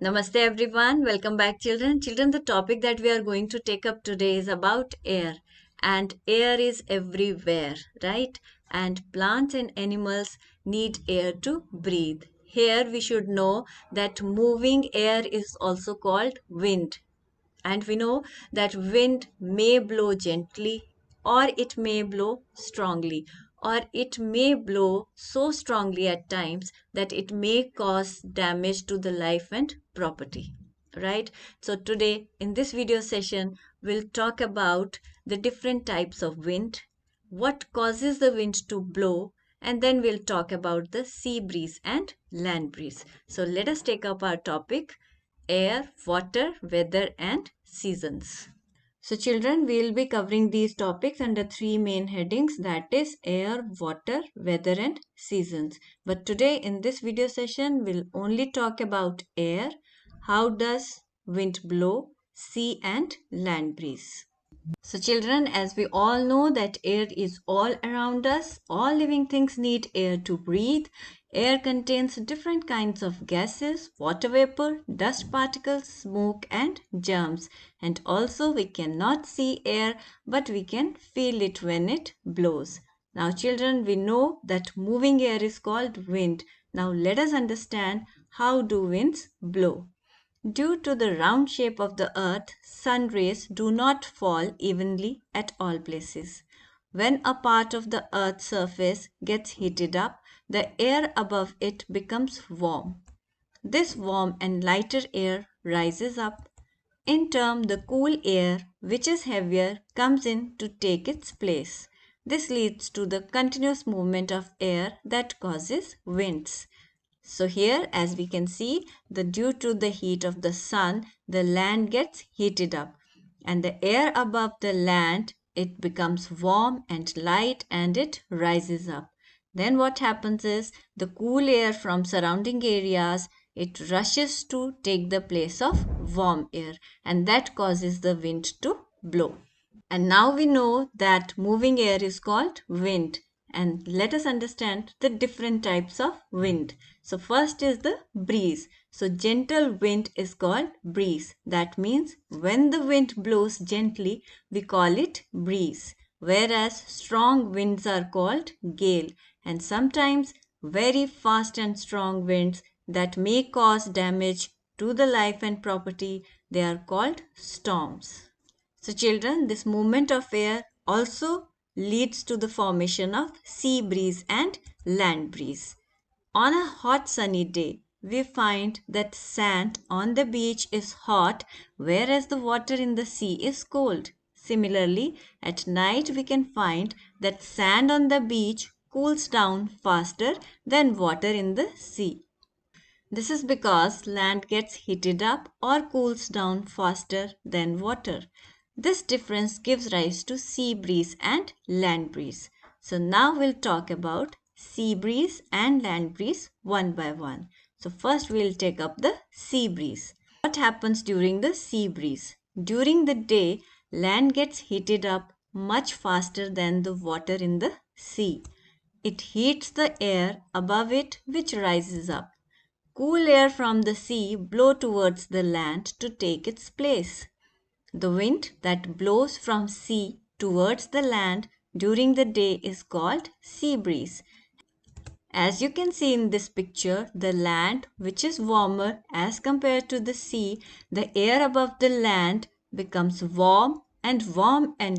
Namaste everyone. Welcome back children. Children, the topic that we are going to take up today is about air. And air is everywhere, right? And plants and animals need air to breathe. Here we should know that moving air is also called wind. And we know that wind may blow gently, or it may blow strongly, or it may blow so strongly at times that it may cause damage to the life and property. Right? So, today in this video session, we'll talk about the different types of wind, what causes the wind to blow, and then we'll talk about the sea breeze and land breeze. So, let us take up our topic air, water, weather, and seasons. So, children, we will be covering these topics under three main headings, that is air, water, weather, and seasons. But today in this video session, we'll only talk about air, how does wind blow, sea, and land breeze. So, children, as we all know that air is all around us, all living things need air to breathe. Air contains different kinds of gases, water vapor, dust particles, smoke, and germs. And also, we cannot see air, but we can feel it when it blows. Now, children, we know that moving air is called wind. Now, let us understand how do winds blow. Due to the round shape of the earth, sun rays do not fall evenly at all places. When a part of the earth's surface gets heated up, the air above it becomes warm. This warm and lighter air rises up. In turn, the cool air, which is heavier, comes in to take its place. This leads to the continuous movement of air that causes winds. So here, as we can see, due to the heat of the sun, the land gets heated up, and the air above the land, it becomes warm and light and it rises up. Then what happens is the cool air from surrounding areas, it rushes to take the place of warm air, and that causes the wind to blow. And now we know that moving air is called wind. And let us understand the different types of wind. So first is the breeze. So gentle wind is called breeze. That means when the wind blows gently, we call it breeze. Whereas strong winds are called gale. And sometimes very fast and strong winds that may cause damage to the life and property, they are called storms. So children, this movement of air also leads to the formation of sea breeze and land breeze. On a hot sunny day, we find that sand on the beach is hot, whereas the water in the sea is cold. Similarly, at night we can find that sand on the beach cools down faster than water in the sea. This is because land gets heated up or cools down faster than water. This difference gives rise to sea breeze and land breeze. So now we'll talk about sea breeze and land breeze one by one. So first we'll take up the sea breeze. What happens during the sea breeze? During the day, land gets heated up much faster than the water in the sea. It heats the air above it, which rises up. Cool air from the sea blows towards the land to take its place. The wind that blows from sea towards the land during the day is called sea breeze. As you can see in this picture, the land, which is warmer as compared to the sea, the air above the land becomes warm and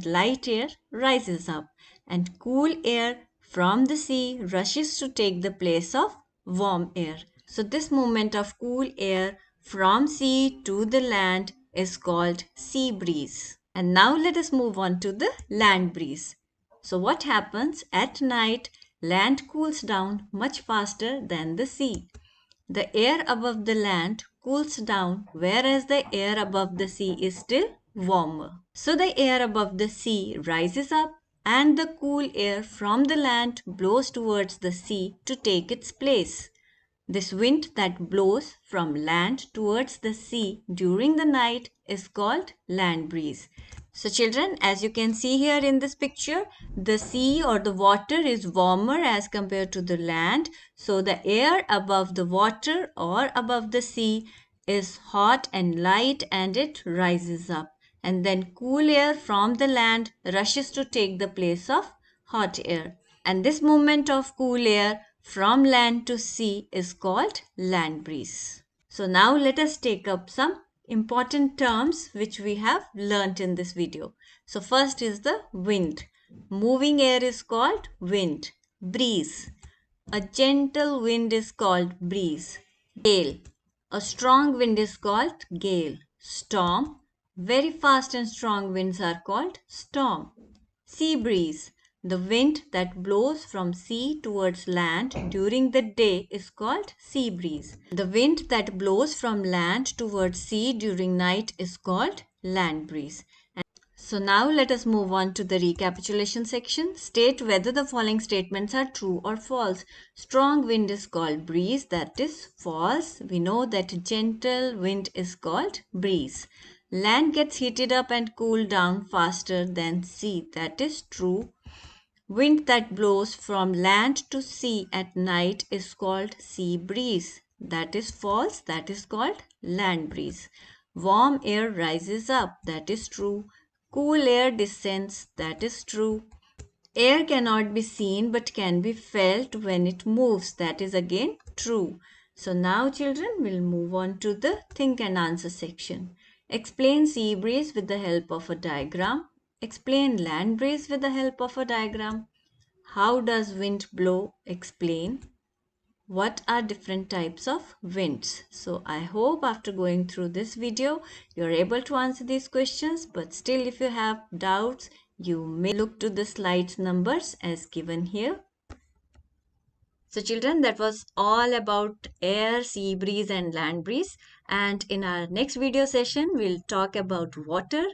light air rises up, and cool air from the sea rushes to take the place of warm air. So this movement of cool air from sea to the land is called sea breeze. And now let us move on to the land breeze. So what happens at night? Land cools down much faster than the sea. The air above the land cools down, whereas the air above the sea is still warmer. So the air above the sea rises up and the cool air from the land blows towards the sea to take its place. This wind that blows from land towards the sea during the night is called land breeze. So children, as you can see here in this picture, the sea or the water is warmer as compared to the land. So the air above the water or above the sea is hot and light and it rises up. And then cool air from the land rushes to take the place of hot air. And this movement of cool air from land to sea is called land breeze. So now let us take up some important terms which we have learnt in this video. So first is the wind. Moving air is called wind. Breeze. A gentle wind is called breeze. Gale. A strong wind is called gale. Storm. Very fast and strong winds are called storm. Sea breeze. The wind that blows from sea towards land during the day is called sea breeze. The wind that blows from land towards sea during night is called land breeze. So now let us move on to the recapitulation section. State whether the following statements are true or false. Strong wind is called breeze, that is false. We know that gentle wind is called breeze. Land gets heated up and cooled down faster than sea, that is true. Wind that blows from land to sea at night is called sea breeze. That is false, that is called land breeze. Warm air rises up, that is true. Cool air descends, that is true. Air cannot be seen but can be felt when it moves, that is again true. So now children, we'll move on to the think and answer section. Explain sea breeze with the help of a diagram. Explain land breeze with the help of a diagram. How does wind blow? Explain. What are different types of winds? So I hope after going through this video, you're able to answer these questions. But still, if you have doubts, you may look to the slides numbers as given here. So children, that was all about air, sea breeze and land breeze. And in our next video session, we'll talk about water,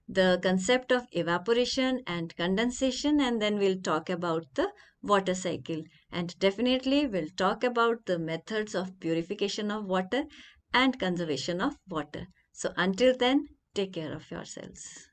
the concept of evaporation and condensation, and then we'll talk about the water cycle. And definitely we'll talk about the methods of purification of water and conservation of water. So until then, take care of yourselves.